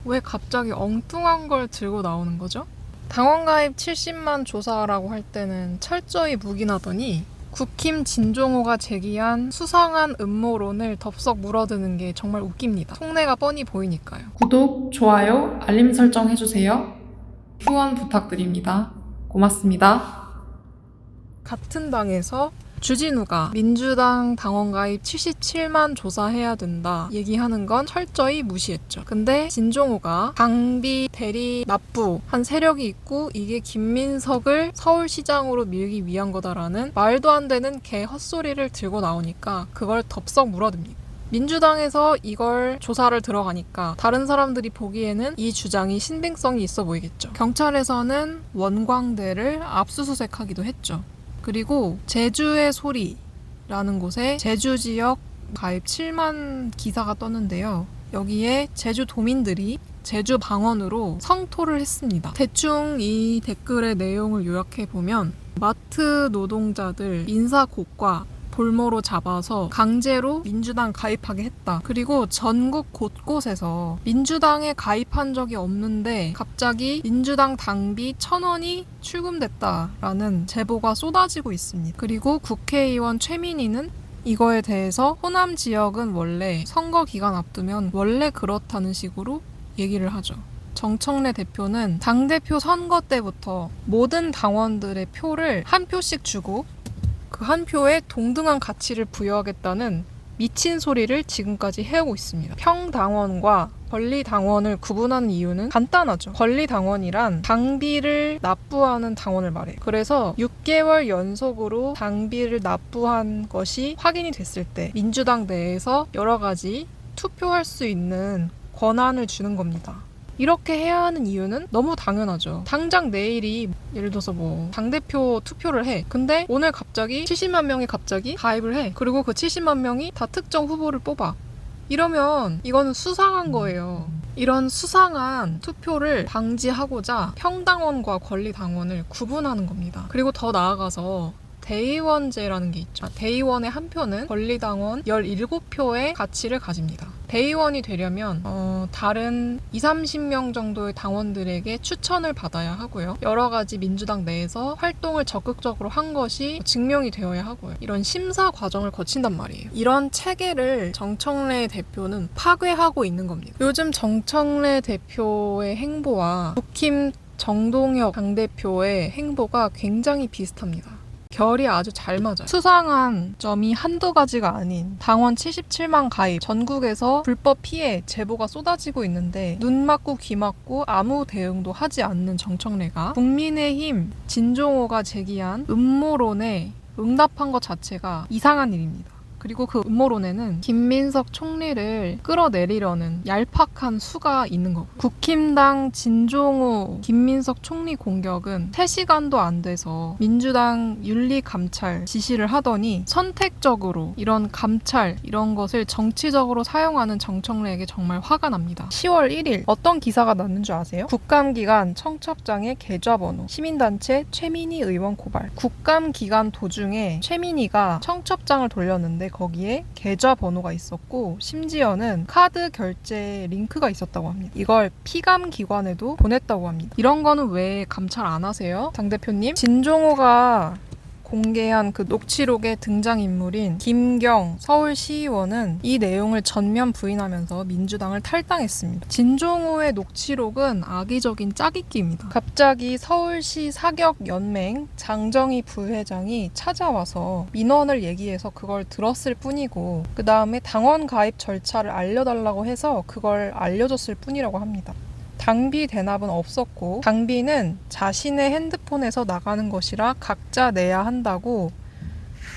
왜 갑자기 엉뚱한 걸 들고 나오는 거죠? 당원가입 70만 조사라고 할 때는 철저히 묵인하더니 국힘 진종호가 제기한 수상한 음모론을 덥석 물어드는 게 정말 웃깁니다. 속내가 뻔히 보이니까요. 구독, 좋아요, 알림 설정 해주세요. 후원 부탁드립니다. 고맙습니다. 같은 당에서 주진우가 민주당 당원가입 77만 조사해야 된다 얘기하는 건 철저히 무시했죠. 근데 진종호가 당비, 대리, 납부 한 세력이 있고 이게 김민석을 서울시장으로 밀기 위한 거다라는 말도 안 되는 개 헛소리를 들고 나오니까 그걸 덥석 물어듭니다. 민주당에서 이걸 조사를 들어가니까 다른 사람들이 보기에는 이 주장이 신빙성이 있어 보이겠죠. 경찰에서는 원광대를 압수수색하기도 했죠. 그리고 제주의 소리라는 곳에 제주 지역 가입 7만 기사가 떴는데요. 여기에 제주 도민들이 제주 방언으로 성토를 했습니다. 대충 이 댓글의 내용을 요약해보면 마트 노동자들 인사고과 볼모로 잡아서 강제로 민주당 가입하게 했다. 그리고 전국 곳곳에서 민주당에 가입한 적이 없는데 갑자기 민주당 당비 1,000원이 출금됐다라는 제보가 쏟아지고 있습니다. 그리고 국회의원 최민희는 이거에 대해서 호남 지역은 원래 선거 기간 앞두면 원래 그렇다는 식으로 얘기를 하죠. 정청래 대표는 당대표 선거 때부터 모든 당원들의 표를 한 표씩 주고 그 한 표에 동등한 가치를 부여하겠다는 미친 소리를 지금까지 해오고 있습니다. 평당원과 권리당원을 구분하는 이유는 간단하죠. 권리당원이란 당비를 납부하는 당원을 말해요. 그래서 6개월 연속으로 당비를 납부한 것이 확인이 됐을 때 민주당 내에서 여러 가지 투표할 수 있는 권한을 주는 겁니다. 이렇게 해야 하는 이유는 너무 당연하죠. 당장 내일이 예를 들어서 뭐 당대표 투표를 해. 근데 오늘 갑자기 70만 명이 갑자기 가입을 해. 그리고 그 70만 명이 다 특정 후보를 뽑아. 이러면 이거는 수상한 거예요. 이런 수상한 투표를 방지하고자 평당원과 권리당원을 구분하는 겁니다. 그리고 더 나아가서 대의원제라는 게 있죠. 대의원의 한 표는 권리당원 17표의 가치를 가집니다. 대의원이 되려면 다른 20-30명 정도의 당원들에게 추천을 받아야 하고요. 여러 가지 민주당 내에서 활동을 적극적으로 한 것이 증명이 되어야 하고요. 이런 심사 과정을 거친단 말이에요. 이런 체계를 정청래 대표는 파괴하고 있는 겁니다. 요즘 정청래 대표의 행보와 국힘 정동혁 당대표의 행보가 굉장히 비슷합니다. 결이 아주 잘 맞아요. 수상한 점이 한두 가지가 아닌 당원 77만 가입, 전국에서 불법 피해 제보가 쏟아지고 있는데 눈 맞고 귀 맞고 아무 대응도 하지 않는 정청래가 국민의힘 진종호가 제기한 음모론에 응답한 것 자체가 이상한 일입니다. 그리고 그 음모론에는 김민석 총리를 끌어내리려는 얄팍한 수가 있는 거고, 국힘당 진종호 김민석 총리 공격은 3시간도 안 돼서 민주당 윤리감찰 지시를 하더니 선택적으로 이런 감찰 이런 것을 정치적으로 사용하는 정청래에게 정말 화가 납니다. 10월 1일 어떤 기사가 났는 줄 아세요? 국감기간 청첩장의 계좌번호, 시민단체 최민희 의원 고발. 국감기간 도중에 최민희가 청첩장을 돌렸는데 거기에 계좌번호가 있었고 심지어는 카드 결제 링크가 있었다고 합니다. 이걸 피감기관에도 보냈다고 합니다. 이런 거는 왜 감찰 안 하세요? 당대표님? 진종호가 공개한 그 녹취록의 등장인물인 김경 서울시의원은 이 내용을 전면 부인하면서 민주당을 탈당했습니다. 진종호의 녹취록은 악의적인 짜깁기입니다. 갑자기 서울시 사격연맹 장정희 부회장이 찾아와서 민원을 얘기해서 그걸 들었을 뿐이고 그 다음에 당원 가입 절차를 알려달라고 해서 그걸 알려줬을 뿐이라고 합니다. 당비 대납은 없었고 당비는 자신의 핸드폰에서 나가는 것이라 각자 내야 한다고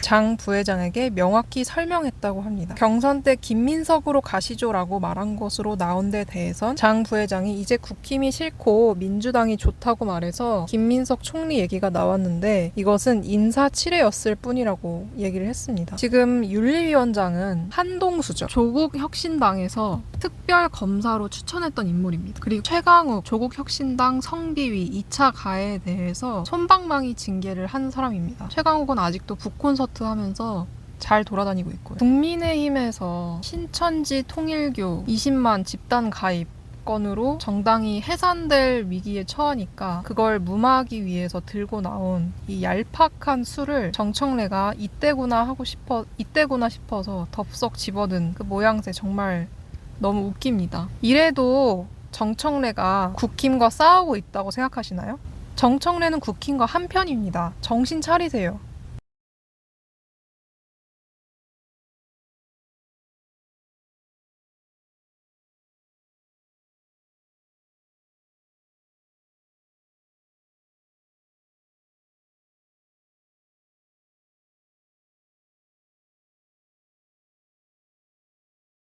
장 부회장에게 명확히 설명했다고 합니다. 경선 때 김민석으로 가시죠라고 말한 것으로 나온 데 대해선 장 부회장이 이제 국힘이 싫고 민주당이 좋다고 말해서 김민석 총리 얘기가 나왔는데 이것은 인사치레였을 뿐이라고 얘기를 했습니다. 지금 윤리위원장은 한동수죠. 조국혁신당에서 특별검사로 추천했던 인물입니다. 그리고 최강욱 조국혁신당 성비위 2차 가해에 대해서 솜방망이 징계를 한 사람입니다. 최강욱은 아직도 북콘서트 하면서 잘 돌아다니고 있고요. 국민의힘에서 신천지 통일교 20만 집단 가입 사건으로 정당이 해산될 위기에 처하니까 그걸 무마하기 위해서 들고 나온 이 얄팍한 수를 정청래가 이때구나 싶어서 덥석 집어든 그 모양새 정말 너무 웃깁니다. 이래도 정청래가 국힘과 싸우고 있다고 생각하시나요? 정청래는 국힘과 한편입니다. 정신 차리세요.